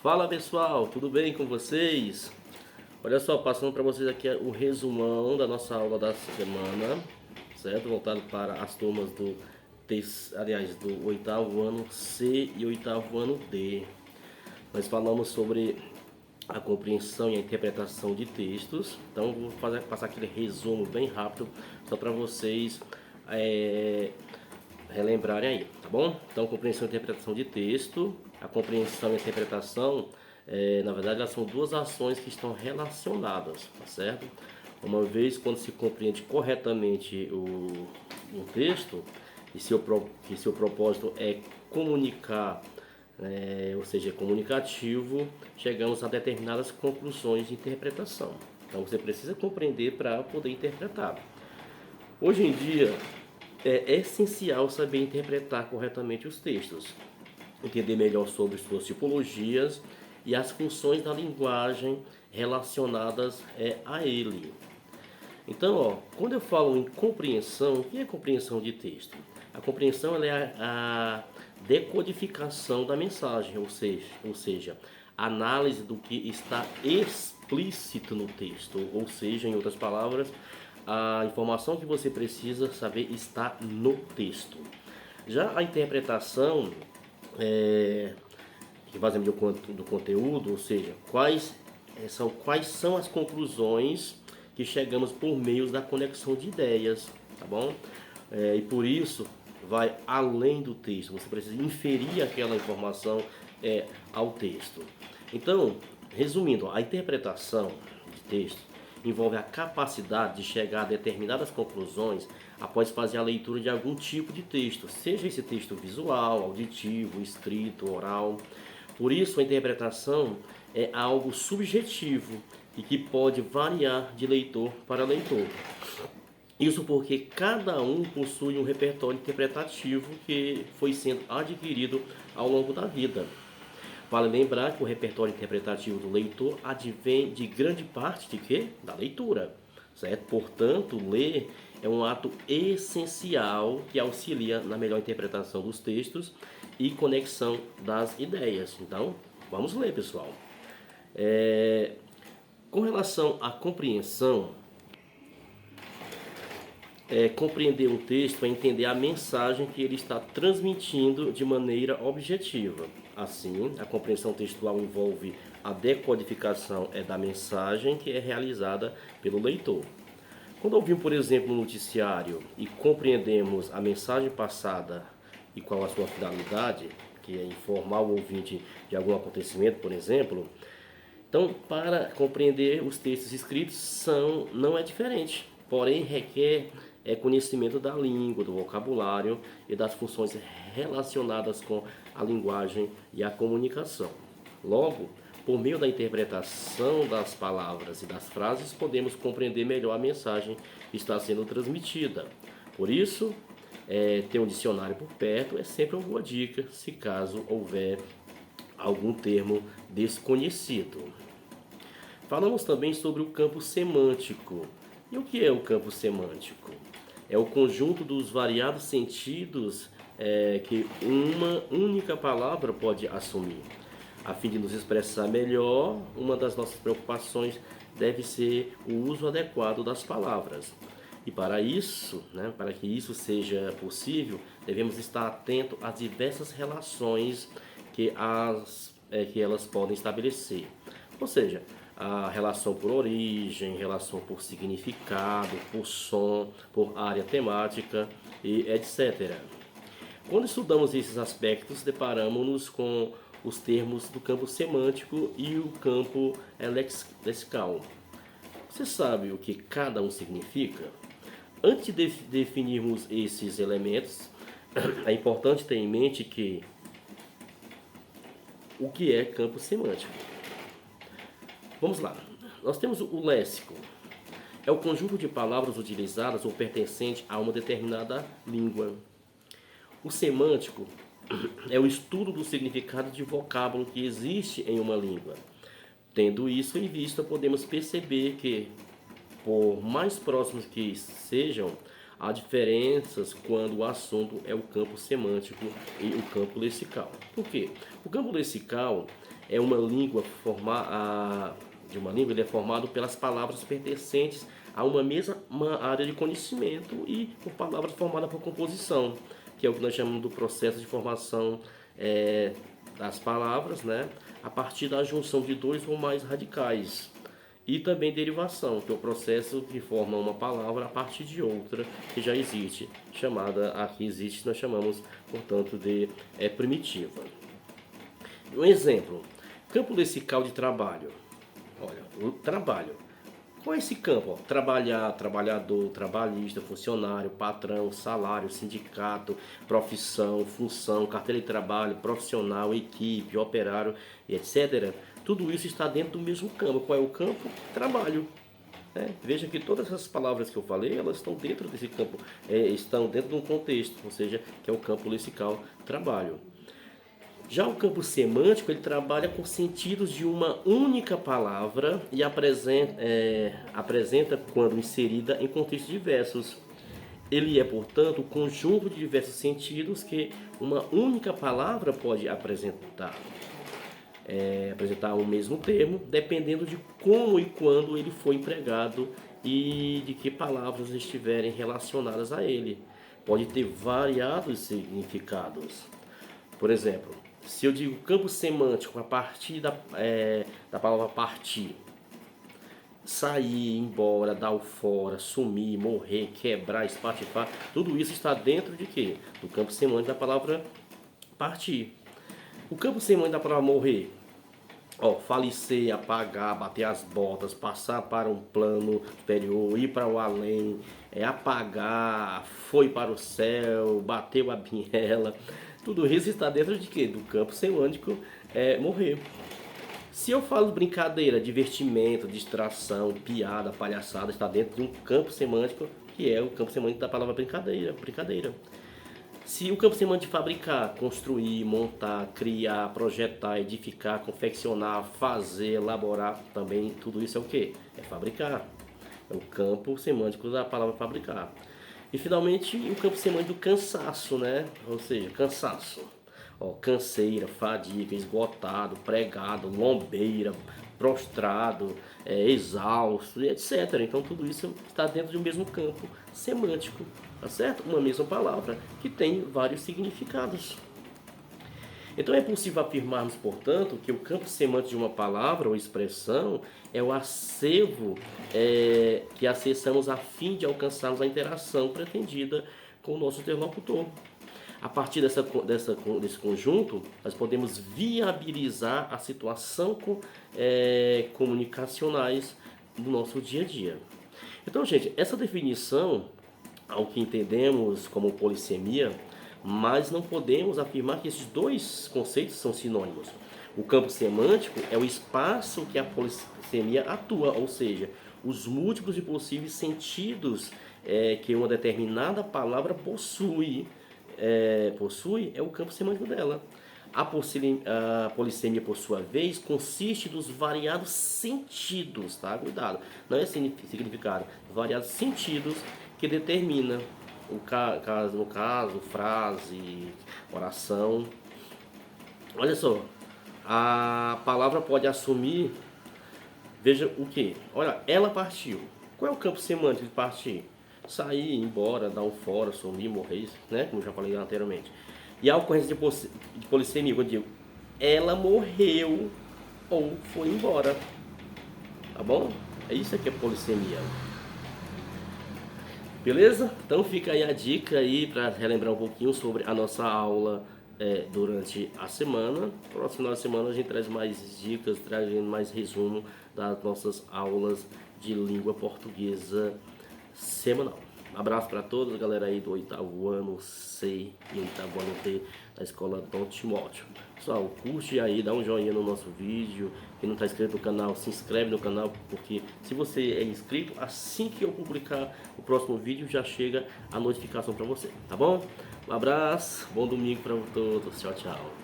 Fala pessoal, tudo bem com vocês? Olha só, passando para vocês aqui o resumão da nossa aula da semana, certo? Voltado para as turmas do oitavo ano C e oitavo ano D. Nós falamos sobre a compreensão e a interpretação de textos. Então vou passar aquele resumo bem rápido só para vocês é, relembrarem aí, tá bom? Então, compreensão e interpretação de texto. A compreensão e a interpretação, na verdade, elas são duas ações que estão relacionadas, tá certo? Uma vez, quando se compreende corretamente um texto, e seu propósito é comunicar, ou seja, é comunicativo, chegamos a determinadas conclusões de interpretação. Então, você precisa compreender para poder interpretar. Hoje em dia, é essencial saber interpretar corretamente os textos, entender melhor sobre suas tipologias e as funções da linguagem relacionadas a ele. Então, quando eu falo em compreensão, o que é compreensão de texto? A compreensão ela é a decodificação da mensagem, ou seja, análise do que está explícito no texto, ou seja, em outras palavras, a informação que você precisa saber está no texto. Já a interpretação que faz do conteúdo, ou seja, quais são as conclusões que chegamos por meio da conexão de ideias, tá bom? E por isso vai além do texto, você precisa inferir aquela informação ao texto. Então, resumindo, a interpretação de texto envolve a capacidade de chegar a determinadas conclusões após fazer a leitura de algum tipo de texto, seja esse texto visual, auditivo, escrito, oral. Por isso, a interpretação é algo subjetivo e que pode variar de leitor para leitor. Isso porque cada um possui um repertório interpretativo que foi sendo adquirido ao longo da vida. Vale lembrar que o repertório interpretativo do leitor advém de grande parte de quê? Da leitura, certo? Portanto, ler é um ato essencial que auxilia na melhor interpretação dos textos e conexão das ideias. Então, vamos ler, pessoal. Com relação à compreensão, compreender um texto é entender a mensagem que ele está transmitindo de maneira objetiva. Assim, a compreensão textual envolve a decodificação da mensagem que é realizada pelo leitor. Quando ouvimos, por exemplo, um noticiário e compreendemos a mensagem passada e qual a sua finalidade, que é informar o ouvinte de algum acontecimento, por exemplo, então, para compreender os textos escritos não é diferente, porém requer conhecimento da língua, do vocabulário e das funções relacionadas com a linguagem e a comunicação. Logo, por meio da interpretação das palavras e das frases, podemos compreender melhor a mensagem que está sendo transmitida. Por isso, ter um dicionário por perto é sempre uma boa dica, se caso houver algum termo desconhecido. Falamos também sobre o campo semântico. E o que é o campo semântico? É o conjunto dos variados sentidos que uma única palavra pode assumir. A fim de nos expressar melhor, uma das nossas preocupações deve ser o uso adequado das palavras. E para isso, para que isso seja possível, devemos estar atentos às diversas relações que elas podem estabelecer. Ou seja, a relação por origem, relação por significado, por som, por área temática e etc. Quando estudamos esses aspectos, deparamos-nos com os termos do campo semântico e o campo lexical. Você sabe o que cada um significa? Antes de definirmos esses elementos, é importante ter em mente o que é campo semântico. Vamos lá. Nós temos o léxico. É o conjunto de palavras utilizadas ou pertencente a uma determinada língua. O semântico é o estudo do significado de vocábulo que existe em uma língua. Tendo isso em vista, podemos perceber que, por mais próximos que sejam, Há diferenças quando o assunto é o campo semântico e o campo lexical. Por quê? O campo lexical é uma língua ele é formado pelas palavras pertencentes a uma mesma área de conhecimento e por palavras formadas por composição, que é o que nós chamamos do processo de formação das palavras, né, a partir da junção de dois ou mais radicais. E também derivação, que é o processo que forma uma palavra a partir de outra que já existe, nós chamamos, portanto, de primitiva. Um exemplo, campo lexical de trabalho. Olha, o trabalho. Qual é esse campo? Ó, trabalhar, trabalhador, trabalhista, funcionário, patrão, salário, sindicato, profissão, função, carteira de trabalho, profissional, equipe, operário, etc. Tudo isso está dentro do mesmo campo. Qual é o campo? Trabalho. Veja que todas essas palavras que eu falei, elas estão dentro desse campo, estão dentro de um contexto, ou seja, que é o campo lexical trabalho. Já o campo semântico, ele trabalha com sentidos de uma única palavra e apresenta quando inserida em contextos diversos. Ele é, portanto, o conjunto de diversos sentidos que uma única palavra pode apresentar. Apresentar o mesmo termo, dependendo de como e quando ele foi empregado e de que palavras estiverem relacionadas a ele. Pode ter variados significados. Por exemplo, se eu digo campo semântico a partir da palavra partir, sair, ir embora, dar o fora, sumir, morrer, quebrar, espatifar, tudo isso está dentro de quê? Do campo semântico da palavra partir. O campo semântico da palavra morrer, falecer, apagar, bater as botas, passar para um plano superior, ir para o além, apagar, foi para o céu, bateu a biela. Tudo isso está dentro de quê? Do campo semântico morrer. Se eu falo brincadeira, divertimento, distração, piada, palhaçada, está dentro de um campo semântico que é o campo semântico da palavra brincadeira. Se o campo semântico de fabricar, construir, montar, criar, projetar, edificar, confeccionar, fazer, elaborar, também tudo isso é o quê? É fabricar. É o campo semântico da palavra fabricar. E finalmente o campo semântico do cansaço, né? Ou seja, cansaço. Canseira, fadiga, esgotado, pregado, lombeira, prostrado, exausto, etc. Então tudo isso está dentro do mesmo campo semântico, tá certo? Uma mesma palavra que tem vários significados. Então é possível afirmarmos, portanto, que o campo semântico de uma palavra ou expressão é o acervo que acessamos a fim de alcançarmos a interação pretendida com o nosso interlocutor. A partir desse conjunto, nós podemos viabilizar a situação comunicacionais do nosso dia a dia. Então, gente, essa definição, ao que entendemos como polissemia, mas não podemos afirmar que esses dois conceitos são sinônimos. O campo semântico é o espaço que a polissemia atua, ou seja, os múltiplos e possíveis sentidos que uma determinada palavra possui é o campo semântico dela. A polissemia, por sua vez, consiste dos variados sentidos, tá? Cuidado, não é significado, variados sentidos que determina no caso, frase, oração. Olha só, a palavra pode assumir, veja o que? Olha, ela partiu. Qual é o campo semântico de partir? Sair, ir embora, dar um fora, sumir, morrer, né? Como eu já falei anteriormente. E a ocorrência de polissemia, quando eu digo ela morreu ou foi embora. Tá bom? É isso que é polissemia. Beleza? Então fica aí a dica aí para relembrar um pouquinho sobre a nossa aula durante a semana. Próximo final de semana a gente traz mais dicas, trazendo mais resumo das nossas aulas de língua portuguesa semanal. Um abraço para todos, galera aí do 8º ano C e 8º ano D da Escola Dom Timóteo. Pessoal, curte aí, dá um joinha no nosso vídeo. Quem não está inscrito no canal, se inscreve no canal, porque se você é inscrito, assim que eu publicar o próximo vídeo, já chega a notificação para você, tá bom? Um abraço, bom domingo para todos, tchau, tchau.